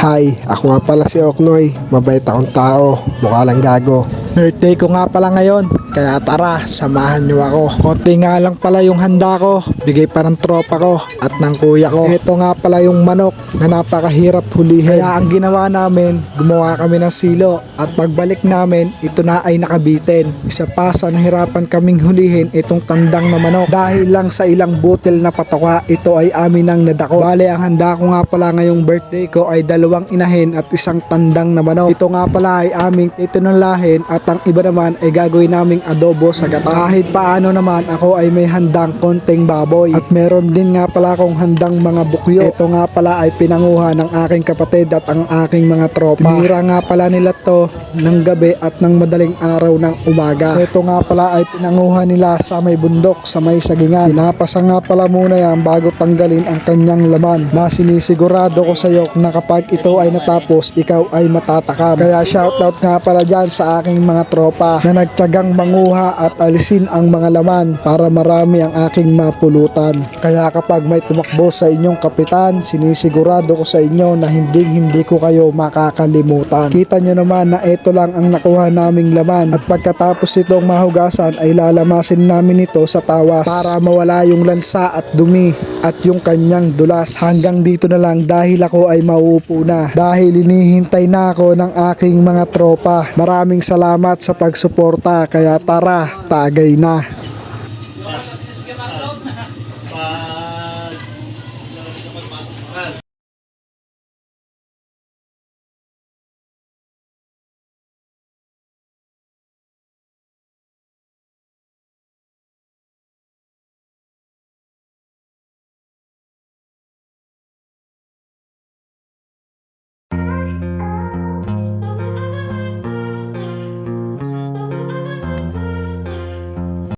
Hi, ako nga pala si Oknoy. Mabait akong tao, mukha lang gago. Birthday ko nga pala ngayon, kaya tara, samahan niyo ako. Konti nga lang pala yung handa ko, bigay pa ng tropa ko at ng kuya ko. Ito nga pala yung manok na napakahirap hulihin. Kaya ang ginawa namin, gumawa kami ng silo at pagbalik namin, ito na ay nakabitin. Isa pa sa nahirapan kaming hulihin itong tandang na manok. Dahil lang sa ilang butil na patoka, ito ay amin ang nadako. Bale, ang handa ko nga pala ngayong birthday ko ay 2 inahin at isang tandang na manok. Ito nga pala ay aming itinulahin at ang iba naman ay gagawin naming adobo sa gata. Kahit paano naman ako ay may handang konting baboy at meron din nga pala akong handang mga bukyo. Ito nga pala ay pinanguha ng aking kapatid at ang aking mga tropa. Tinira nga pala nila to ng gabi at ng madaling araw ng umaga. Ito nga pala ay pinanguha nila sa may bundok, sa may sagingan. Pinapasa nga pala muna yan bago tanggalin ang kanyang laman, na sinisigurado ko sa iyo na kapag ito ay natapos, ikaw ay matatakam. Kaya shoutout nga pala dyan sa aking mga tropa na nagtiyagang manguha at alisin ang mga laman para marami ang aking mapulutan. Kaya kapag may tumakbo sa inyong kapitan, sinisigurado ko sa inyo na hindi ko kayo makakalimutan. Kita nyo naman na ito lang ang nakuha naming laman at pagkatapos nitong mahugasan ay lalamasin namin ito sa tawas para mawala yung lansa at dumi at yung kanyang dulas. Hanggang dito na lang dahil ako ay mauupo na, dahil hinihintay na ako ng aking mga tropa. Maraming salamat sa pagsuporta, kaya tara, tagay na.